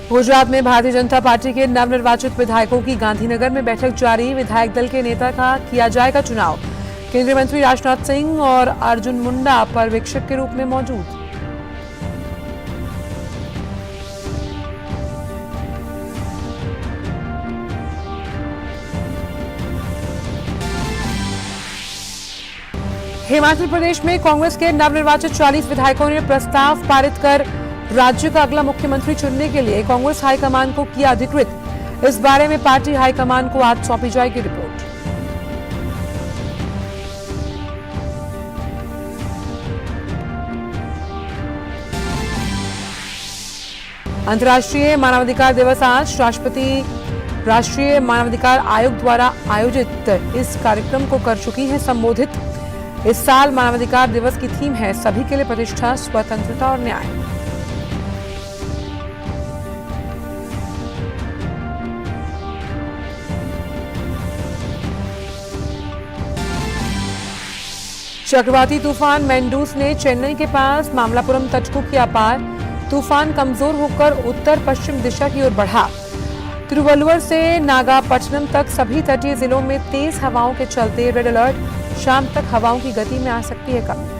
गुजरात में भारतीय जनता पार्टी के नवनिर्वाचित विधायकों की गांधीनगर में बैठक जारी। विधायक दल के नेता का किया जाएगा चुनाव। केंद्रीय मंत्री राजनाथ सिंह और अर्जुन मुंडा पर्यवेक्षक के रूप में मौजूद। हिमाचल प्रदेश में कांग्रेस के नवनिर्वाचित 40 विधायकों ने प्रस्ताव पारित कर राज्य का अगला मुख्यमंत्री चुनने के लिए कांग्रेस हाईकमान को किया अधिकृत। इस बारे में पार्टी हाईकमान को आज सौंपी जाएगी रिपोर्ट। अंतर्राष्ट्रीय मानवाधिकार दिवस आज। राष्ट्रपति राष्ट्रीय मानवाधिकार आयोग द्वारा आयोजित इस कार्यक्रम को कर चुकी है संबोधित। इस साल मानवाधिकार दिवस की थीम है सभी के लिए प्रतिष्ठा, स्वतंत्रता और न्याय। चक्रवाती तूफान मेंडूस ने चेन्नई के पास मामलापुरम तट को किया पार। तूफान कमजोर होकर उत्तर पश्चिम दिशा की ओर बढ़ा। तिरुवल्लुवर से नागापट्टनम तक सभी तटीय जिलों में तेज हवाओं के चलते रेड अलर्ट। शाम तक हवाओं की गति में आ सकती है कमी।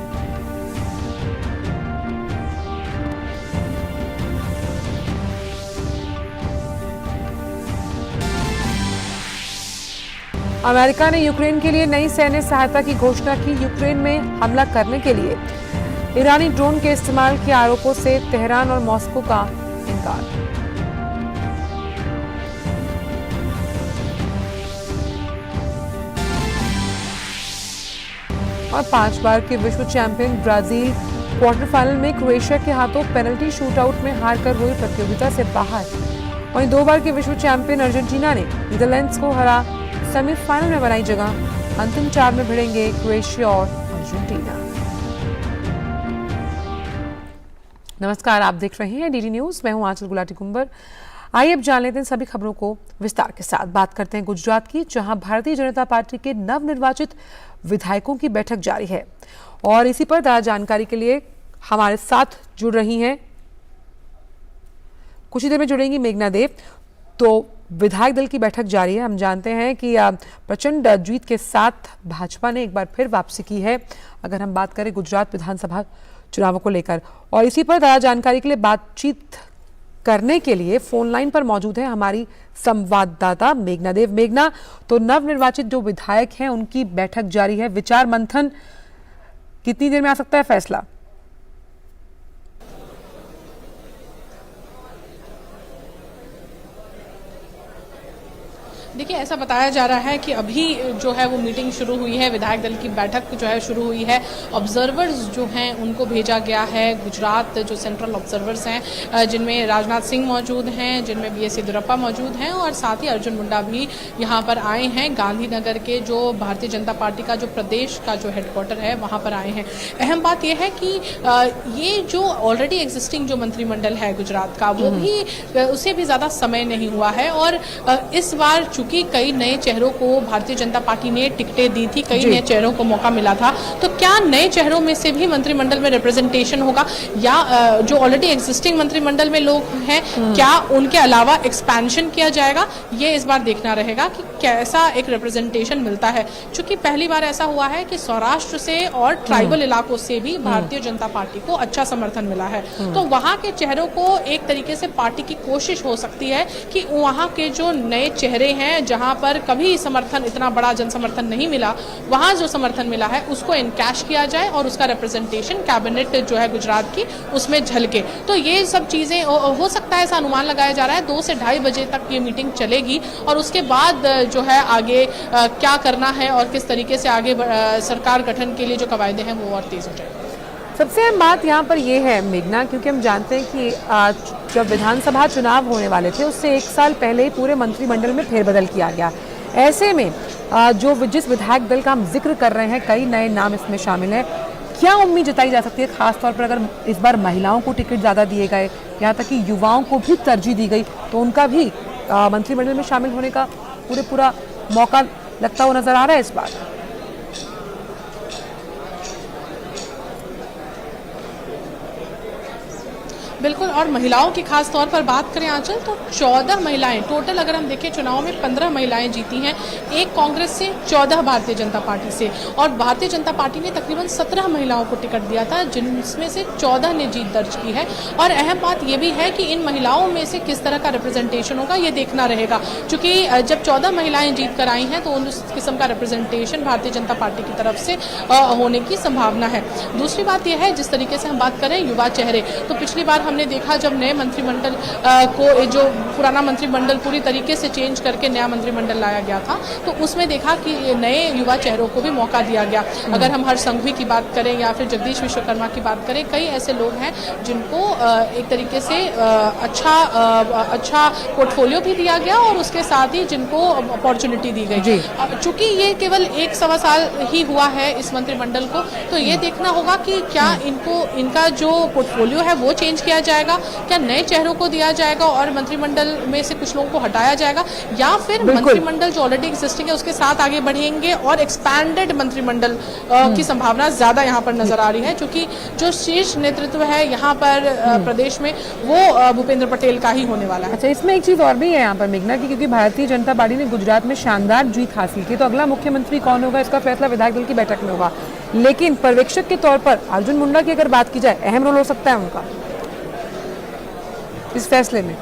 अमेरिका ने यूक्रेन के लिए नई सैन्य सहायता की घोषणा की। यूक्रेन में हमला करने के लिए ईरानी ड्रोन के इस्तेमाल के आरोपों से तेहरान और मॉस्को का इनकार। और 5 बार के विश्व चैंपियन ब्राजील क्वार्टर फाइनल में क्रोएशिया के हाथों पेनल्टी शूटआउट में हारकर हुई प्रतियोगिता से बाहर। वहीं 2 बार के विश्व चैंपियन अर्जेंटीना ने नीदरलैंड्स को हरा सेमीफाइनल में बनाई जगह। अंतिम 4 में भिड़ेंगे क्रोएशिया और अर्जेंटीना। नमस्कार, आप देख रहे हैं डीडी न्यूज। मैं हूं आंचल गुलाटी कुंबर। आइए अब जान लेते हैं सभी खबरों को विस्तार के साथ। बात करते हैं गुजरात की, जहां भारतीय जनता पार्टी के नवनिर्वाचित विधायकों की बैठक जारी है और इसी पर ज्यादा जानकारी के लिए हमारे साथ जुड़ रही हैं, कुछ ही देर में जुड़ेंगी मेघना देव। तो विधायक दल की बैठक जारी है। हम जानते हैं कि प्रचंड जीत के साथ भाजपा ने एक बार फिर वापसी की है, अगर हम बात करें गुजरात विधानसभा चुनावों को लेकर। और इसी पर ज्यादा जानकारी के लिए बातचीत करने के लिए फोन लाइन पर मौजूद है हमारी संवाददाता मेघना देव। मेघना, तो नवनिर्वाचित जो विधायक हैं उनकी बैठक जारी है, विचार मंथन, कितनी देर में आ सकता है फैसला? देखिए, ऐसा बताया जा रहा है कि अभी जो है वो मीटिंग शुरू हुई है, विधायक दल की बैठक जो है शुरू हुई है। ऑब्जर्वर्स जो हैं उनको भेजा गया है। गुजरात जो सेंट्रल ऑब्जर्वर्स हैं, जिनमें राजनाथ सिंह मौजूद हैं, जिनमें बीएस येदियुरप्पा मौजूद हैं और साथ ही अर्जुन मुंडा भी यहाँ पर आए हैं। गांधीनगर के जो भारतीय जनता पार्टी का जो प्रदेश का जो हेडक्वार्टर है वहाँ पर आए हैं। अहम बात यह है कि ये जो ऑलरेडी एग्जिस्टिंग जो मंत्रिमंडल है गुजरात का, वो भी उसे भी ज़्यादा समय नहीं हुआ है और इस बार कि कई नए चेहरों को भारतीय जनता पार्टी ने टिकटें दी थी, कई नए चेहरों को मौका मिला था। तो क्या नए चेहरों में से भी मंत्रिमंडल में रिप्रेजेंटेशन होगा या जो ऑलरेडी एग्जिस्टिंग मंत्रिमंडल में लोग हैं क्या उनके अलावा एक्सपेंशन किया जाएगा, ये इस बार देखना रहेगा कि कैसा एक रिप्रेजेंटेशन मिलता है। चूंकि पहली बार ऐसा हुआ है कि सौराष्ट्र से और ट्राइबल इलाकों से भी भारतीय जनता पार्टी को अच्छा समर्थन मिला है, तो वहां के चेहरों को एक तरीके से पार्टी की कोशिश हो सकती है कि वहां के जो नए चेहरे हैं, जहां पर कभी समर्थन इतना बड़ा जन समर्थन नहीं मिला, वहां जो समर्थन मिला है उसको इनकैश किया जाए और उसका रिप्रेजेंटेशन कैबिनेट जो है गुजरात की उसमें झलके। तो ये सब चीजें हो सकता है, ऐसा अनुमान लगाया जा रहा है 2 से 2:30 बजे तक ये मीटिंग चलेगी और उसके बाद जो है आगे क्या करना है और किस तरीके से आगे सरकार गठन के लिए जो कवायदे हैं वो और तेज हो जाएगी। सबसे अहम बात यहाँ पर यह है मेघना, क्योंकि हम जानते हैं कि जब विधानसभा चुनाव होने वाले थे उससे 1 साल पहले ही पूरे मंत्रिमंडल में फेरबदल किया गया। ऐसे में जिस विधायक दल का हम जिक्र कर रहे हैं, कई नए नाम इसमें शामिल हैं। क्या उम्मीद जताई जा सकती है, खासतौर पर अगर इस बार महिलाओं को टिकट ज़्यादा दिए गए, यहाँ तक कि युवाओं को भी तरजीह दी गई, तो उनका भी मंत्रिमंडल में शामिल होने का पूरा मौका लगता हुआ नजर आ रहा है इस बार? बिल्कुल, और महिलाओं की खास तौर पर बात करें आंचल, तो 14 महिलाएं टोटल, अगर हम देखें चुनाव में 15 महिलाएं जीती हैं, एक कांग्रेस से, 14 भारतीय जनता पार्टी से, और भारतीय जनता पार्टी ने तकरीबन 17 महिलाओं को टिकट दिया था, जिनमें से 14 ने जीत दर्ज की है। और अहम बात यह भी है कि इन महिलाओं में से किस तरह का रिप्रेजेंटेशन होगा ये देखना रहेगा, क्योंकि जब 14 महिलाएं जीत कर आई हैं तो उस किस्म का रिप्रेजेंटेशन भारतीय जनता पार्टी की तरफ से होने की संभावना है। दूसरी बात यह है, जिस तरीके से हम बात करें युवा चेहरे, तो पिछली बार हमने देखा जब नए मंत्रिमंडल को, जो पुराना मंत्रिमंडल पूरी तरीके से चेंज करके नया मंत्रिमंडल लाया गया था, तो उसमें देखा कि नए युवा चेहरों को भी मौका दिया गया। अगर हम हर्ष संघवी की बात करें या फिर जगदीश विश्वकर्मा की बात करें, कई ऐसे लोग हैं जिनको एक तरीके से अच्छा पोर्टफोलियो भी दिया गया और उसके साथ ही जिनको अपॉर्चुनिटी दी गई। चूंकि ये केवल 1-1.25 साल ही हुआ है इस मंत्रिमंडल को, तो ये देखना होगा कि क्या इनका जो पोर्टफोलियो है वो चेंज किया जाएगा, क्या नए चेहरों को दिया जाएगा और मंत्रिमंडल में से कुछ लोगों को हटाया जाएगा, या फिर मंत्रिमंडल जो ऑलरेडी एग्जिस्टिंग है उसके साथ आगे बढ़ेंगे और एक्सपैंडेड मंत्रिमंडल की संभावना ज्यादा यहाँ पर नजर आ रही है, क्योंकि जो शीर्ष नेतृत्व है यहाँ पर प्रदेश में वो भूपेंद्र पटेल का ही होने वाला है। अच्छा, इसमें एक चीज और भी है यहाँ पर मेघना की, क्योंकि भारतीय जनता पार्टी ने गुजरात में शानदार जीत हासिल की, तो अगला मुख्यमंत्री कौन होगा इसका फैसला विधायक दल की बैठक में होगा। लेकिन पर्यवेक्षक के तौर पर अर्जुन मुंडा की अगर बात की जाए, अहम रोल हो सकता है उनका इस फैसले में,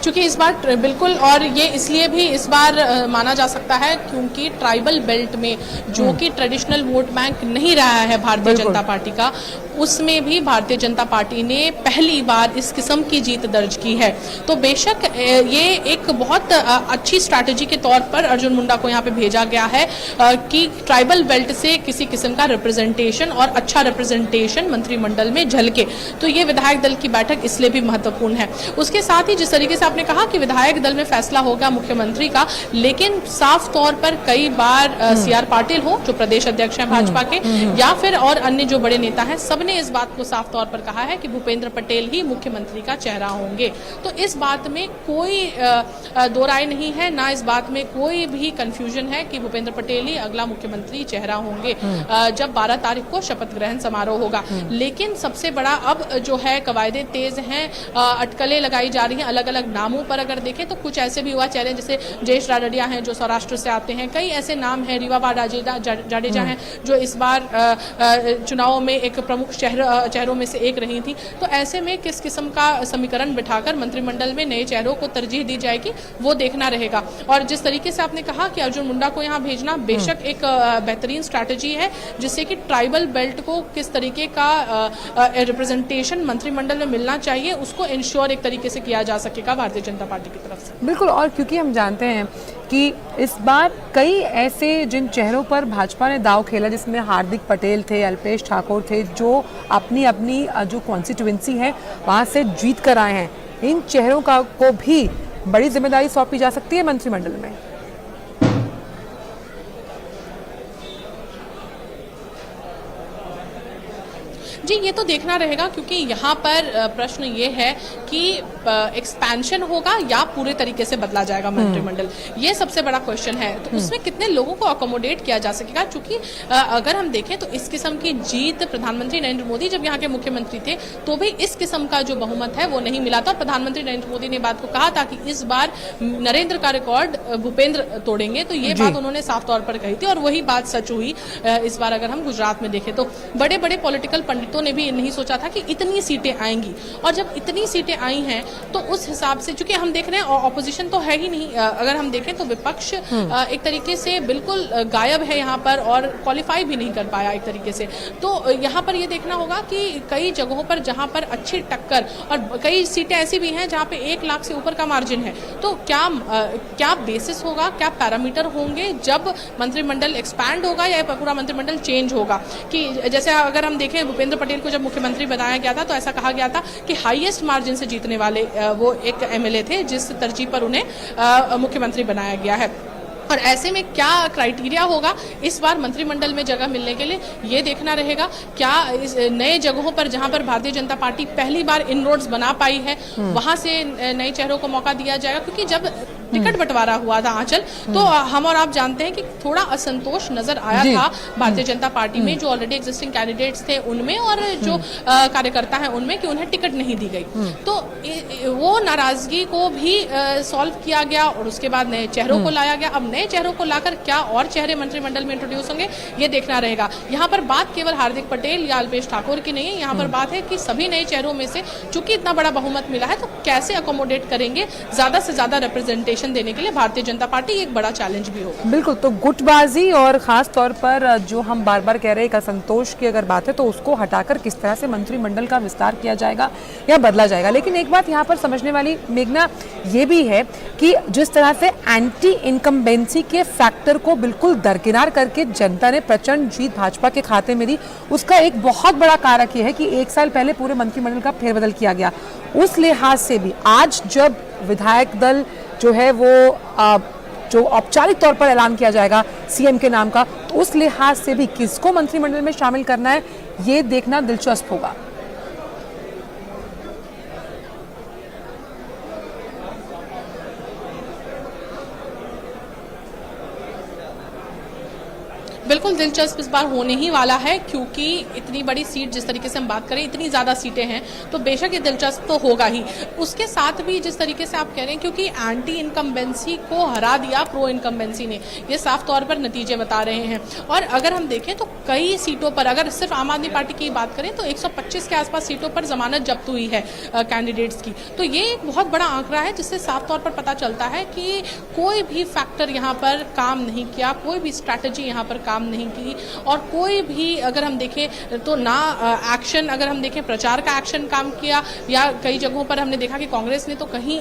क्योंकि इस बार बिल्कुल, और ये इसलिए भी इस बार माना जा सकता है क्योंकि ट्राइबल बेल्ट में जो कि ट्रेडिशनल वोट बैंक नहीं रहा है भारतीय जनता पार्टी का, उसमें भी भारतीय जनता पार्टी ने पहली बार इस किस्म की जीत दर्ज की है। तो बेशक ये एक बहुत अच्छी स्ट्रैटेजी के तौर पर अर्जुन मुंडा को यहाँ पे भेजा गया है कि ट्राइबल बेल्ट से किसी किस्म का रिप्रेजेंटेशन और अच्छा रिप्रेजेंटेशन मंत्रिमंडल में झलके, तो ये विधायक दल की बैठक इसलिए भी महत्वपूर्ण है। उसके साथ ही जिस तरीके से आपने कहा कि विधायक दल में फैसला होगा मुख्यमंत्री का, लेकिन साफ तौर पर कई बार CR पाटिल हो जो प्रदेश अध्यक्ष हैं भाजपा के, या फिर और अन्य जो बड़े नेता हैं, सबने इस बात को साफ तौर पर कहा है कि भूपेंद्र पटेल ही मुख्यमंत्री का चेहरा होंगे। तो इस बात में कोई दो राय नहीं है, ना इस बात में कोई भी कंफ्यूजन है कि भूपेंद्र पटेल ही अगला मुख्यमंत्री चेहरा होंगे जब 12 तारीख को शपथ ग्रहण समारोह होगा। लेकिन सबसे बड़ा अब जो है कवायदे तेज हैं, अटकलें लगाई जा रही हैं अलग अलग नामों पर। अगर देखें तो कुछ ऐसे भी युवा चेहरे जैसे जयेश राडडिया हैं जो सौराष्ट्र से आते हैं, कई ऐसे नाम हैं, रीवा जाडेजा हैं जो इस बार चुनाव में एक प्रमुख चेहरों में से एक रही थी। तो ऐसे में किस किस्म का समीकरण बिठाकर मंत्रिमंडल में नए चेहरों को तरजीह दी जाएगी वो देखना रहेगा। और जिस तरीके से आपने कहा कि अर्जुन मुंडा को यहाँ भेजना बेशक एक बेहतरीन स्ट्रैटेजी है, जिससे कि ट्राइबल बेल्ट को किस तरीके का रिप्रेजेंटेशन मंत्रिमंडल में मिलना चाहिए उसको इंश्योर एक तरीके से किया जा सकेगा भारतीय जनता पार्टी की तरफ से। बिल्कुल, और क्योंकि हम जानते हैं कि इस बार कई ऐसे जिन चेहरों पर भाजपा ने दाव खेला, जिसमें हार्दिक पटेल थे, अल्पेश ठाकुर थे, जो अपनी अपनी जो कॉन्स्टिट्यूएंसी है वहाँ से जीत कर आए हैं, इन चेहरों को भी बड़ी जिम्मेदारी सौंपी जा सकती है मंत्रिमंडल में। जी, ये तो देखना रहेगा, क्योंकि यहाँ पर प्रश्न ये है कि एक्सपेंशन होगा या पूरे तरीके से बदला जाएगा मंत्रिमंडल, ये सबसे बड़ा क्वेश्चन है। तो उसमें कितने लोगों को अकोमोडेट किया जा सकेगा, क्योंकि अगर हम देखें तो इस किस्म की जीत प्रधानमंत्री नरेंद्र मोदी जब यहाँ के मुख्यमंत्री थे तो भी इस किस्म का जो बहुमत है वो नहीं मिला था। और प्रधानमंत्री नरेंद्र मोदी ने बात को कहा था कि इस बार नरेंद्र का रिकॉर्ड भूपेंद्र तोड़ेंगे, तो ये बात उन्होंने साफ तौर पर कही थी और वही बात सच हुई। इस बार अगर हम गुजरात में देखें तो बड़े बड़े पॉलिटिकल पंडितों ने भी नहीं सोचा था कि इतनी सीटें आएंगी, और जब इतनी सीटें आई हैं तो उस हिसाब से, चूंकि हम देख रहे हैं ऑपोजिशन तो है ही नहीं, अगर हम देखें तो विपक्ष एक तरीके से बिल्कुल गायब है यहाँ पर और क्वालिफाई भी नहीं कर पाया एक तरीके से। तो यहाँ पर ये देखना होगा कि कई जगहों पर जहाँ पर अच्छी टक्कर, और कई सीटें ऐसी भी हैं जहाँ पे 1 लाख से ऊपर का मार्जिन है, तो क्या बेसिस होगा, क्या पैरामीटर होंगे जब मंत्रिमंडल एक्सपैंड होगा या पूरा मंत्रिमंडल चेंज होगा। कि जैसे अगर हम देखें भूपेंद्र पटेल को जब मुख्यमंत्री बनाया गया था तो ऐसा कहा गया था कि हाईएस्ट मार्जिन से जीतने वाले वो एक MLA थे जिस तरजीह पर उन्हें मुख्यमंत्री बनाया गया है। और ऐसे में क्या क्राइटेरिया होगा इस बार मंत्रिमंडल में जगह मिलने के लिए, ये देखना रहेगा। क्या इस नए जगहों पर जहां पर भारतीय जनता पार्टी पहली बार इनरोड्स बना पाई है वहां से नए चेहरों को मौका दिया जाएगा, क्योंकि जब टिकट बंटवारा हुआ था आंचल, तो हम और आप जानते हैं कि थोड़ा असंतोष नजर आया था भारतीय जनता पार्टी में, जो ऑलरेडी एग्जिस्टिंग कैंडिडेट्स थे उनमें और जो कार्यकर्ता हैं उनमें, कि उन्हें टिकट नहीं दी गई। तो वो नाराजगी को भी सॉल्व किया गया और उसके बाद नए चेहरों को लाया गया। अब नए चेहरों को लाकर क्या और चेहरे मंत्रिमंडल में इंट्रोड्यूस होंगे, ये देखना रहेगा। यहाँ पर बात केवल हार्दिक पटेल या अल्पेश ठाकुर की नहीं है, यहाँ पर बात है कि सभी नए चेहरों में से चूंकि इतना बड़ा बहुमत मिला है, तो कैसे अकोमोडेट करेंगे ज्यादा से ज्यादा रिप्रेजेंटेशन देने के लिए भारतीय जनता पार्टी, एक बड़ा चैलेंज भी होगा। बिल्कुल, तो गुटबाजी और खास तौर पर जो हम बार बार कह रहे हैं असंतोष की अगर बात है, तो उसको हटाकर किस तरह से मंत्रिमंडल का विस्तार किया जाएगा या बदला जाएगा। लेकिन एक बात यहाँ पर समझने वाली मेघना ये भी है कि जिस तरह से एंटी इनकम्बेंसी के फैक्टर को बिल्कुल दरकिनार करके जनता ने प्रचंड जीत भाजपा के खाते में दी, उसका एक बहुत बड़ा कारक ये है कि एक साल पहले पूरे मंत्रिमंडल का फेरबदल किया गया। उस लिहाज से भी आज जब विधायक दल जो है वो जो औपचारिक तौर पर ऐलान किया जाएगा सीएम के नाम का, तो उस लिहाज से भी किसको मंत्रिमंडल में शामिल करना है, ये देखना दिलचस्प होगा। बिल्कुल दिलचस्प इस बार होने ही वाला है, क्योंकि इतनी बड़ी सीट, जिस तरीके से हम बात करें, इतनी ज़्यादा सीटें हैं, तो बेशक ये दिलचस्प तो होगा ही। उसके साथ भी जिस तरीके से आप कह रहे हैं, क्योंकि एंटी इनकम्बेंसी को हरा दिया प्रो इनकम्बेंसी ने, ये साफ तौर पर नतीजे बता रहे हैं। और अगर हम देखें तो कई सीटों पर, अगर सिर्फ आम आदमी पार्टी की बात करें तो 125 के आसपास सीटों पर जमानत जब्त हुई है कैंडिडेट्स की। तो ये एक बहुत बड़ा आंकड़ा है, जिससे साफ तौर पर पता चलता है कि कोई भी फैक्टर यहाँ पर काम नहीं किया, कोई भी स्ट्रैटेजी यहाँ पर काम नहीं की, और कोई भी अगर हम देखें तो ना एक्शन, अगर हम देखें प्रचार का एक्शन काम किया, या कई जगहों पर हमने देखा कि कांग्रेस ने तो कहीं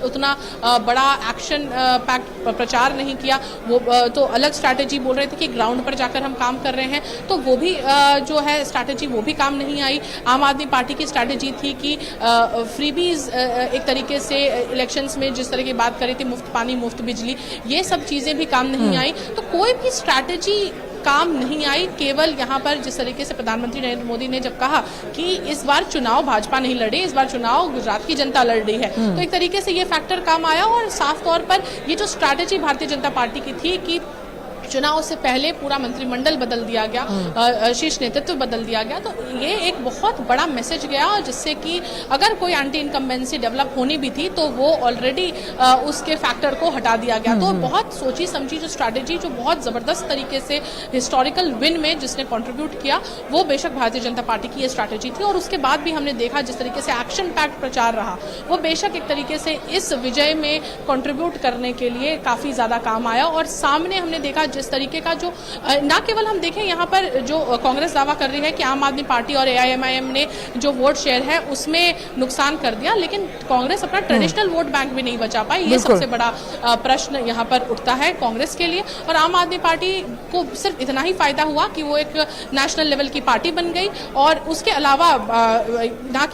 उतना बड़ा एक्शन पैक्ट प्रचार नहीं किया। वो तो अलग स्ट्रैटेजी बोल रहे थे कि ग्राउंड पर जाकर हम काम कर रहे हैं, तो वो भी जो है स्ट्रैटेजी वो भी काम नहीं आई। आम आदमी पार्टी की स्ट्रैटेजी थी कि फ्रीबीज एक तरीके से इलेक्शंस में जिस तरह की बात करी थी, मुफ्त पानी मुफ्त बिजली, ये सब चीज़ें भी काम नहीं आई। तो कोई भी स्ट्रैटेजी काम नहीं आई। केवल यहाँ पर जिस तरीके से प्रधानमंत्री नरेंद्र मोदी ने जब कहा कि इस बार चुनाव भाजपा नहीं लड़ी, इस बार चुनाव गुजरात की जनता लड़ रही है, तो एक तरीके से ये फैक्टर काम आया। और साफ तौर पर ये जो स्ट्रैटेजी भारतीय जनता पार्टी की थी कि चुनाव से पहले पूरा मंत्रिमंडल बदल दिया गया, शीर्ष नेतृत्व बदल दिया गया, तो ये एक बहुत बड़ा मैसेज गया, जिससे कि अगर कोई एंटी इनकम्बेंसी डेवलप होनी भी थी तो वो ऑलरेडी उसके फैक्टर को हटा दिया गया। तो बहुत सोची समझी जो स्ट्रैटेजी, जो बहुत ज़बरदस्त तरीके से हिस्टोरिकल विन में जिसने कंट्रीब्यूट किया, वो बेशक भारतीय जनता पार्टी की ये स्ट्रैटेजी थी। और उसके बाद भी हमने देखा जिस तरीके से एक्शन पैक्ट प्रचार रहा, वो बेशक एक तरीके से इस विजय में कंट्रीब्यूट करने के लिए काफ़ी ज़्यादा काम आया। और सामने हमने देखा जिस तरीके का जो ना केवल हम देखें यहाँ पर जो कांग्रेस दावा कर रही है कि आम आदमी पार्टी और एआईएमआईएम ने जो वोट शेयर है उसमें नुकसान कर दिया, लेकिन कांग्रेस अपना ट्रेडिशनल वोट बैंक भी नहीं बचा पाई। ये सबसे बड़ा प्रश्न यहाँ पर उठता है कांग्रेस के लिए। और आम आदमी पार्टी को सिर्फ इतना ही फायदा हुआ कि वो एक नेशनल लेवल की पार्टी बन गई, और उसके अलावा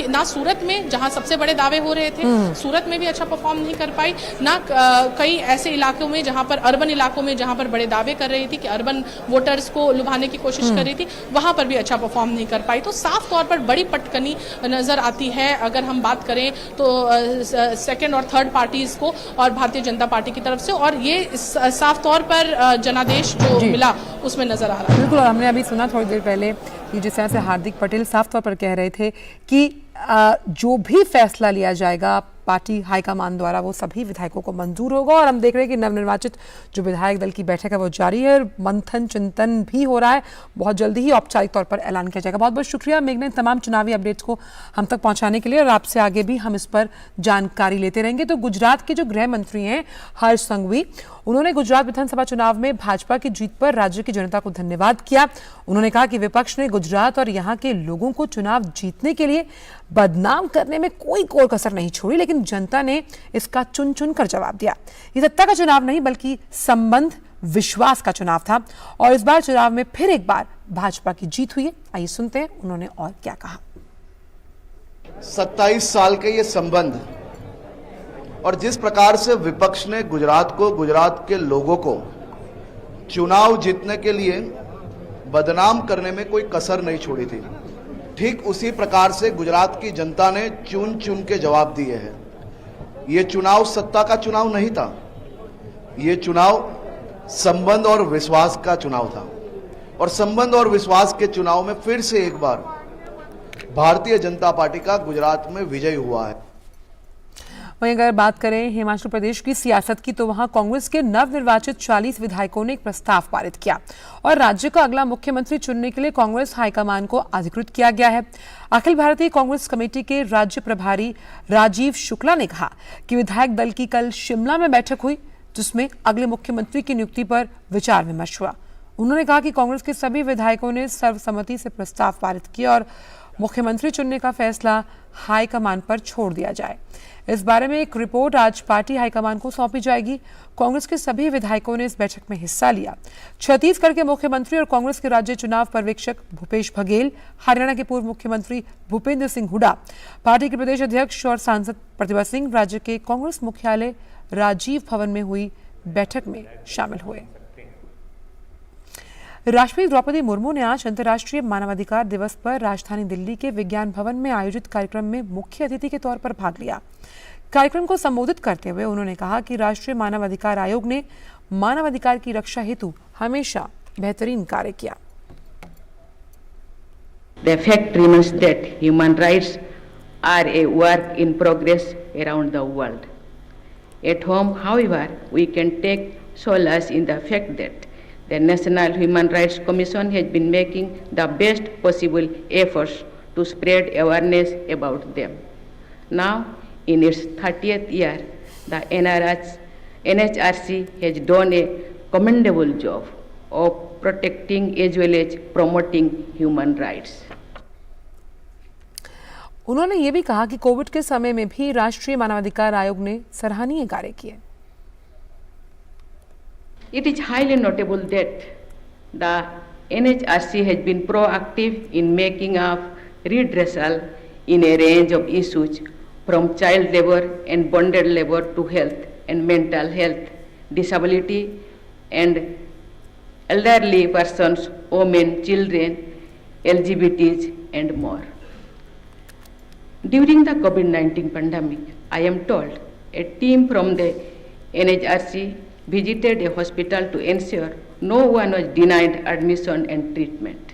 ना सूरत में जहाँ सबसे बड़े दावे हो रहे थे, सूरत में भी अच्छा परफॉर्म नहीं कर पाई, ना कई ऐसे इलाकों में जहाँ पर अर्बन इलाकों में जहाँ पर बड़े दावे कर रही थी कि अर्बन वोटर्स को लुभाने की कोशिश कर रही थी, वहां पर भी अच्छा परफॉर्म नहीं कर पाई। तो साफ तौर पर बड़ी पटकनी नजर आती है अगर हम बात करें तो सेकंड और थर्ड पार्टीज को और भारतीय जनता पार्टी की तरफ से, और ये साफ तौर पर जनादेश जो मिला उसमें नजर आ रहा है। बिल्कुल, हमने अभी सुना थोड़ी देर पहले कि जिस तरह से हार्दिक पटेल साफ तौर पर कह रहे थे कि जो भी फैसला लिया जाएगा पार्टी हाईकमान द्वारा वो सभी विधायकों को मंजूर होगा। और हम देख रहे हैं कि नवनिर्वाचित जो विधायक दल की बैठक है वो जारी है, मंथन चिंतन भी हो रहा है, बहुत जल्दी ही औपचारिक तौर पर ऐलान किया जाएगा। बहुत बहुत शुक्रिया मेघना, तमाम चुनावी अपडेट्स को हम तक पहुंचाने के लिए, और आपसे आगे भी हम इस पर जानकारी लेते रहेंगे। तो गुजरात के जो गृह मंत्री हैं हर्ष संघवी, उन्होंने गुजरात विधानसभा चुनाव में भाजपा की जीत पर राज्य की जनता को धन्यवाद किया। उन्होंने कहा कि विपक्ष ने गुजरात और यहाँ के लोगों को चुनाव जीतने के लिए बदनाम करने में कोई कसर नहीं छोड़ी, लेकिन जनता ने इसका चुन चुन कर जवाब दिया। ये सत्ता का चुनाव नहीं बल्कि संबंध विश्वास का चुनाव था, और इस बार चुनाव में फिर एक बार भाजपा की जीत हुई है। आइए सुनते हैं उन्होंने और क्या कहा। 27 साल के ये संबंध, और जिस प्रकार से विपक्ष ने गुजरात को, गुजरात के लोगों को चुनाव जीतने के लिए बदनाम करने में कोई कसर नहीं छोड़ी थी, ठीक उसी प्रकार से गुजरात की जनता ने चुन चुन के जवाब दिए हैं। ये चुनाव सत्ता का चुनाव नहीं था, ये चुनाव संबंध और विश्वास का चुनाव था और संबंध और विश्वास के चुनाव में फिर से एक बार भारतीय जनता पार्टी का गुजरात में विजय हुआ है। वहीं अगर बात करें हिमाचल प्रदेश की सियासत की तो वहां कांग्रेस के नवनिर्वाचित 40 विधायकों ने एक प्रस्ताव पारित किया और राज्य का अगला मुख्यमंत्री चुनने के लिए कांग्रेस हाईकमान को अधिकृत किया गया है। अखिल भारतीय कांग्रेस कमेटी के राज्य प्रभारी राजीव शुक्ला ने कहा कि विधायक दल की कल शिमला में बैठक हुई जिसमें अगले मुख्यमंत्री की नियुक्ति पर विचार विमर्श हुआ। उन्होंने कहा कि कांग्रेस के सभी विधायकों ने सर्वसम्मति से प्रस्ताव पारित किया और मुख्यमंत्री चुनने का फैसला हाईकमान पर छोड़ दिया जाए। इस बारे में एक रिपोर्ट आज पार्टी हाईकमान को सौंपी जाएगी। कांग्रेस के सभी विधायकों ने इस बैठक में हिस्सा लिया। छत्तीसगढ़ के मुख्यमंत्री और कांग्रेस के राज्य चुनाव पर्यवेक्षक भूपेश बघेल, हरियाणा के पूर्व मुख्यमंत्री भूपेंद्र सिंह हुड्डा, पार्टी के प्रदेश अध्यक्ष और सांसद प्रतिभा सिंह राज्य के कांग्रेस मुख्यालय राजीव भवन में हुई बैठक में शामिल हुए। राष्ट्रपति द्रौपदी मुर्मू ने आज अंतर्राष्ट्रीय मानवाधिकार दिवस पर राजधानी दिल्ली के विज्ञान भवन में आयोजित कार्यक्रम में मुख्य अतिथि के तौर पर भाग लिया। कार्यक्रम को संबोधित करते हुए उन्होंने कहा कि राष्ट्रीय मानवाधिकार आयोग ने मानवाधिकार की रक्षा हेतु हमेशा बेहतरीन कार्य किया। The fact remains that human rights are a work in progress around the world. At home, however, we can take solace in the fact that the National Human Rights Commission has been making the best possible efforts to spread awareness about them. Now, in its 30th year, the NHRC has done a commendable job of protecting as well as promoting human rights. उन्होंने ये भी कहा कि Covid के समय में भी राष्ट्रीय मानवाधिकार आयोग ने सराहनीय कार्य किए। It is highly notable that the NHRC has been proactive in making up redressal in a range of issues from child labor and bonded labor to health and mental health, disability and elderly persons, women, children, LGBTs and more. During the COVID-19 pandemic, I am told a team from the NHRC visited a hospital to ensure no one was denied admission and treatment.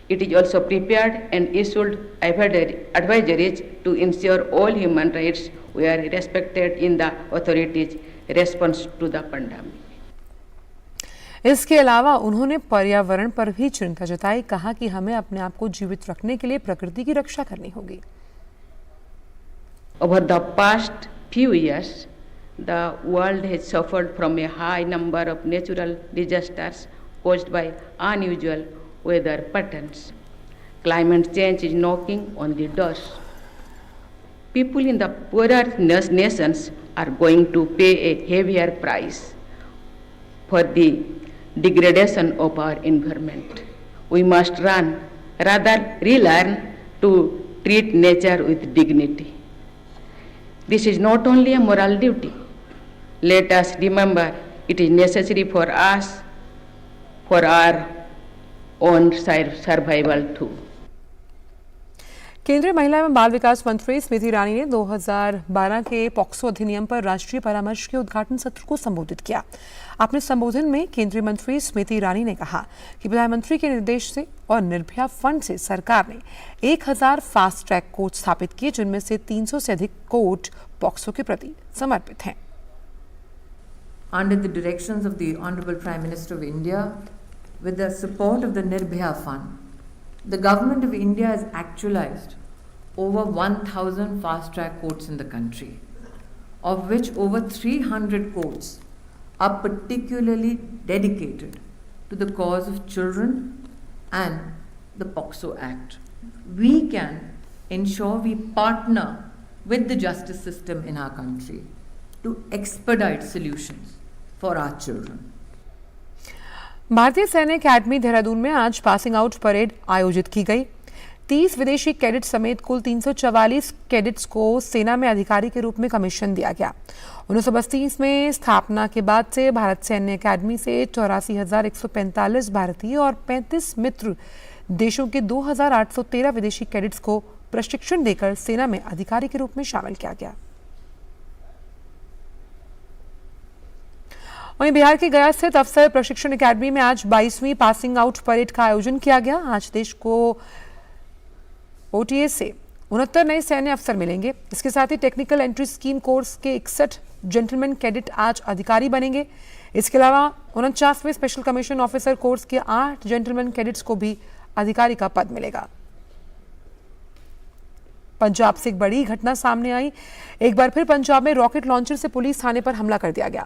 It is also prepared and issued advisories to ensure all human rights were respected in the authorities' response to the pandemic. इसके अलावा उन्होंने पर्यावरण पर भी चिंता जताई। कहा कि हमें अपने आप को जीवित रखने के लिए प्रकृति की रक्षा करनी होगी। Over the past few years, the world has suffered from a high number of natural disasters caused by unusual weather patterns. Climate change is knocking on the doors. People in the poorer nations are going to pay a heavier price for the degradation of our environment. We must rather relearn to treat nature with dignity. This is not only a moral duty. Let us remember it is necessary for us, for our own survival too. केंद्रीय महिला एवं बाल विकास मंत्री स्मृति ईरानी ने 2012 के POCSO अधिनियम पर राष्ट्रीय परामर्श के उद्घाटन सत्र को संबोधित किया। अपने संबोधन में केंद्रीय मंत्री स्मृति ईरानी ने कहा कि प्रधानमंत्री के निर्देश से और निर्भया फंड से सरकार ने 1000 फास्ट ट्रैक कोर्ट स्थापित किए, जिनमें से 300 से अधिक कोर्ट पॉक्सो के प्रति समर्पित हैं। Under the directions of the Honorable Prime Minister of India, with the support of the Nirbhaya Fund, the Government of India has actualized over 1,000 fast-track courts in the country, of which over 300 courts are particularly dedicated to the cause of children and the POCSO Act. We can ensure we partner with the justice system in our country to expedite solutions for our children. भारतीय सैन्य academy Dehradun में आज passing out parade आयोजित की गई। 30 विदेशी cadet समेत कुल 344 कैडेट्स को सेना में अधिकारी के रूप में कमीशन दिया गया। 1932 में स्थापना के बाद से भारत सैन्य अकेडमी से 84,145 भारतीय और 35 मित्र देशों के 2,813 विदेशी कैडेट्स को प्रशिक्षण देकर सेना में अधिकारी के रूप में शामिल किया गया। वहीं बिहार के गया स्थित अफसर प्रशिक्षण अकादमी में आज 22वीं पासिंग आउट परेड का आयोजन किया गया। आज देश को ओटीए से 69 नए सैन्य अफसर मिलेंगे। इसके साथ ही टेक्निकल एंट्री स्कीम कोर्स के 61 जेंटलमैन कैडेट आज अधिकारी बनेंगे। इसके अलावा 49वें स्पेशल कमीशन ऑफिसर कोर्स के 8 जेंटलमैन कैडेट्स को भी अधिकारी का पद मिलेगा। पंजाब से एक बड़ी घटना सामने आई। एक बार फिर पंजाब में रॉकेट लॉन्चर से पुलिस थाने पर हमला कर दिया गया।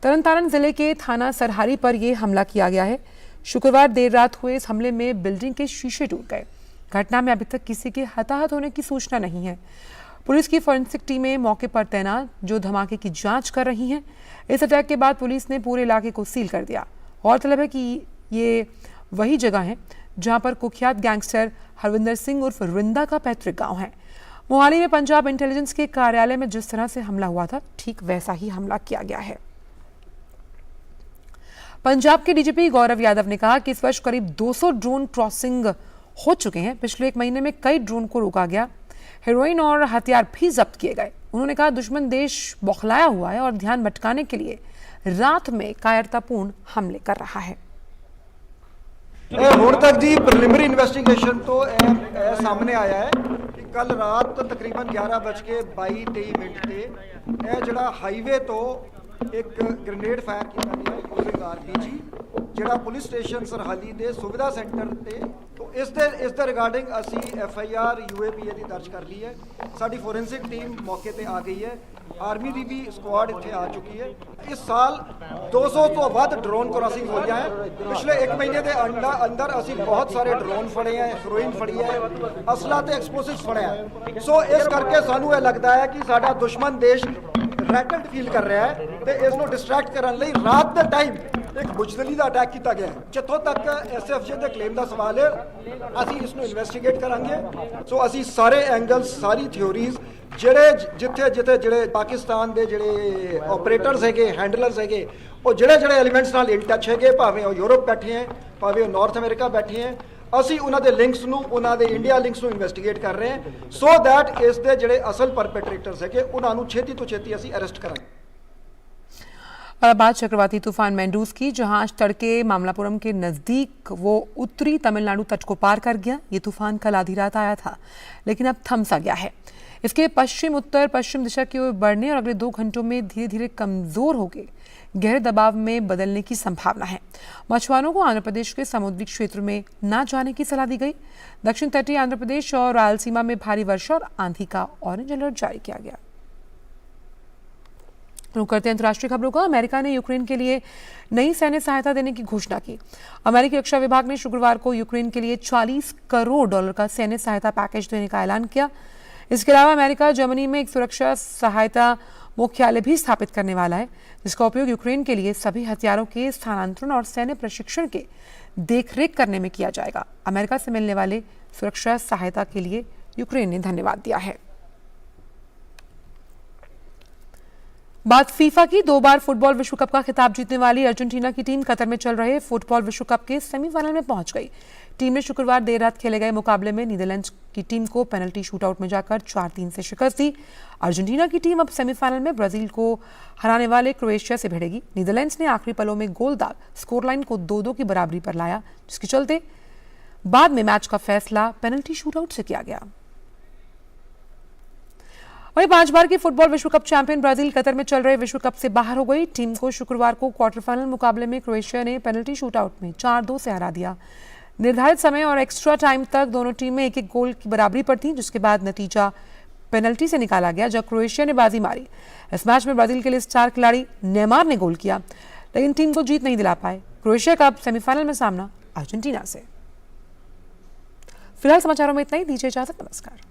तरनतारन जिले के थाना सरहारी पर यह हमला किया गया है। शुक्रवार देर रात हुए इस हमले में बिल्डिंग के शीशे टूट गए। घटना में अभी तक किसी के हताहत होने की सूचना नहीं है। पुलिस की फोरेंसिक टीमें मौके पर तैनात जो धमाके की जांच कर रही हैं। इस अटैक के बाद पुलिस ने पूरे इलाके को सील कर दिया। गौरतलब है कि ये वही जगह है जहां पर कुख्यात गैंगस्टर हरविंदर सिंह उर्फ रिंदा का पैतृक गांव है। मोहाली में पंजाब इंटेलिजेंस के कार्यालय में जिस तरह से हमला हुआ था, ठीक वैसा ही हमला किया गया है। पंजाब के डीजीपी गौरव यादव ने कहा कि इस वर्ष करीब 200 ड्रोन क्रॉसिंग हो चुके हैं। पिछले 1 महीने में कई ड्रोन को रोका गया। हेरोइन और हथियार भी जब्त किए गए। उन्होंने कहा दुश्मन देश बौखलाया हुआ है और ध्यान भटकाने के लिए रात में कायरतापूर्ण हमले कर रहा है। ਹੁਣ तक जी प्रिलिमिनरी इन्वेस्टिगेशन तो सामने आया है कि कल रात तकरीबन 11:22-23 ਤੇ ਜਿਹੜਾ ਹਾਈਵੇ ਤੋਂ ਇੱਕ ਗ੍ਰੇਨੇਡ ਫਾਇਰ ਕੀਤਾ ਗਿਆ ਯੂਜ਼ਿੰਗ ਆਰਪੀਜੀ ਜਿਹੜਾ ਪੁਲਿਸ ਸਟੇਸ਼ਨ ਸਰਹਾਲੀ ਦੇ ਸੁਵਿਧਾ ਸੈਂਟਰ ਤੇ तो ਇਸ ਦੇ ਰਿਗਾਰਡਿੰਗ ਅਸੀਂ FIR UAPA ਦੀ ਦਰਜ ਕਰ ਲਈ ਹੈ। ਸਾਡੀ ਫੋਰੈਂਸਿਕ ਟੀਮ ਮੌਕੇ ਤੇ ਆ ਗਈ ਹੈ। ਆਰਮੀ ਦੀ ਵੀ ਸਕੁਆਡ ਇੱਥੇ ਆ ਚੁੱਕੀ ਹੈ। ਇਸ ਸਾਲ 200 ਤੋਂ ਵੱਧ ਡਰੋਨ ਕ੍ਰਾਸਿੰਗ ਹੋਈਆਂ ਹੈ। ਪਿਛਲੇ 1 ਮਹੀਨੇ ਦੇ ਅੰਦਰ ਅਸੀਂ ਬਹੁਤ ਸਾਰੇ ਡਰੋਨ ਫੜੇ ਹੈ, ਹੈਰੋਇਨ ਫੜੀ ਹੈ, ਅਸਲਾ ਤੇ ਐਕਸਪਲੋਸਿਵਸ ਫੜਿਆ ਹੈ। ਸੋ ਇਸ ਕਰਕੇ ਸਾਨੂੰ ਇਹ ਲੱਗਦਾ ਹੈ ਕਿ ਸਾਡਾ ਦੁਸ਼ਮਣ ਦੇਸ਼ ਰੈਟਲਡ ਫੀਲ ਕਰ ਰਿਹਾ ਹੈ ਤੇ ਇਸ ਨੂੰ ਡਿਸਟਰੈਕਟ ਕਰਨ ਲਈ ਰਾਤ ਦੇ ਟਾਈਮ ਇੱਕ ਬੁਜਦਲੀ ਦਾ ਅਟੈਕ ਕੀਤਾ ਗਿਆ ਹੈ। ਜਿੱਥੋਂ ਤੱਕ SFJ ਦੇ ਕਲੇਮ ਦਾ ਸਵਾਲ ਹੈ, ਅਸੀਂ ਇਸ ਨੂੰ ਇਨਵੈਸਟੀਗੇਟ ਕਰਾਂਗੇ। ਸੋ ਅਸੀਂ ਸਾਰੇ ਐਂਗਲਸ, ਸਾਰੀ ਥਿਓਰੀਜ਼ ਜਿਹੜੇ ਪਾਕਿਸਤਾਨ ਦੇ ਜਿਹੜੇ ਆਪਰੇਟਰਸ ਹੈਗੇ, ਹੈਂਡਲਰਸ ਹੈਗੇ, ਉਹ ਜਿਹੜੇ ਐਲੀਮੈਂਟਸ ਨਾਲ ਇਨ ਟੱਚ ਹੈਗੇ, ਭਾਵੇਂ ਉਹ ਯੂਰਪ ਬੈਠੇ ਹੈ, ਭਾਵੇਂ ਉਹ ਨਾਰਥ ਅਮਰੀਕਾ ਬੈਠੇ ਹੈ, ਅਸੀਂ ਉਹਨਾਂ ਦੇ ਲਿੰਕਸ ਨੂੰ, ਉਹਨਾਂ ਦੇ ਇੰਡੀਆ ਲਿੰਕਸ ਨੂੰ ਇਨਵੈਸਟੀਗੇਟ ਕਰ ਰਹੇ ਹਾਂ ਸੋ ਦੈਟ ਇਸ ਦੇ ਜਿਹੜੇ ਅਸਲ ਪਰਪੇਟਰੇਟਰਸ ਹੈਗੇ ਉਹਨਾਂ ਨੂੰ ਛੇਤੀ ਤੋਂ ਛੇਤੀ ਅਸੀਂ ਅਰੈਸਟ ਕਰਾਂਗੇ। और अब बात चक्रवाती तूफान मैंडूज की, जहां आज तड़के मामलापुरम के नजदीक वो उत्तरी तमिलनाडु तट को पार कर गया। ये तूफान कल आधी रात आया था लेकिन अब थम सा गया है। इसके पश्चिम उत्तर पश्चिम दिशा की ओर बढ़ने और अगले 2 घंटों में धीरे धीरे कमजोर होकर गहरे दबाव में बदलने की संभावना है। मछुआरों को आंध्र प्रदेश के समुद्री क्षेत्र में न जाने की सलाह दी गई। दक्षिण तटीय आंध्र प्रदेश और रायलसीमा में भारी वर्षा और आंधी का ऑरेंज अलर्ट जारी किया गया। रुक करते हैं अंतर्राष्ट्रीय खबरों का। अमेरिका ने यूक्रेन के लिए नई सैन्य सहायता देने की घोषणा की। अमेरिकी रक्षा विभाग ने शुक्रवार को यूक्रेन के लिए $40 करोड़ का सैन्य सहायता पैकेज देने का ऐलान किया। इसके अलावा अमेरिका जर्मनी में एक सुरक्षा सहायता मुख्यालय भी स्थापित करने वाला है, जिसका उपयोग यूक्रेन के लिए सभी हथियारों के स्थानांतरण और सैन्य प्रशिक्षण के देखरेख करने में किया जाएगा। अमेरिका से मिलने वाले सुरक्षा सहायता के लिए यूक्रेन ने धन्यवाद दिया है। बात फीफा की। 2 बार फुटबॉल विश्व कप का खिताब जीतने वाली अर्जेंटीना की टीम कतर में चल रहे फुटबॉल विश्व कप के सेमीफाइनल में पहुंच गई। टीम ने शुक्रवार देर रात खेले गए मुकाबले में नीदरलैंड्स की टीम को पेनल्टी शूटआउट में जाकर 4-3 से शिकस्त दी। अर्जेंटीना की टीम अब सेमीफाइनल में ब्राजील को हराने वाले क्रोएशिया से भिड़ेगी। नीदरलैंड्स ने आखिरी पलों में गोल दाग स्कोरलाइन को 2-2 की बराबरी पर लाया, जिसके चलते बाद में मैच का फैसला पेनल्टी शूटआउट से किया गया। वहीं 5 बार की फुटबॉल विश्व कप चैंपियन ब्राजील कतर में चल रहे विश्व कप से बाहर हो गई। टीम को शुक्रवार को क्वार्टर फाइनल मुकाबले में क्रोएशिया ने पेनल्टी शूटआउट में 4-2 से हरा दिया। निर्धारित समय और एक्स्ट्रा टाइम तक दोनों टीमें 1-1 गोल की बराबरी पर थीं, जिसके बाद नतीजा पेनल्टी से निकाला गया जब क्रोएशिया ने बाजी मारी। इस मैच में ब्राजील के लिए स्टार खिलाड़ी नेमार ने गोल किया, लेकिन टीम को जीत नहीं दिला पाए। क्रोएशिया का अब सेमीफाइनल में सामना अर्जेंटीना से। फिलहाल समाचारों में इतना ही। दीजिए इजाजत। नमस्कार।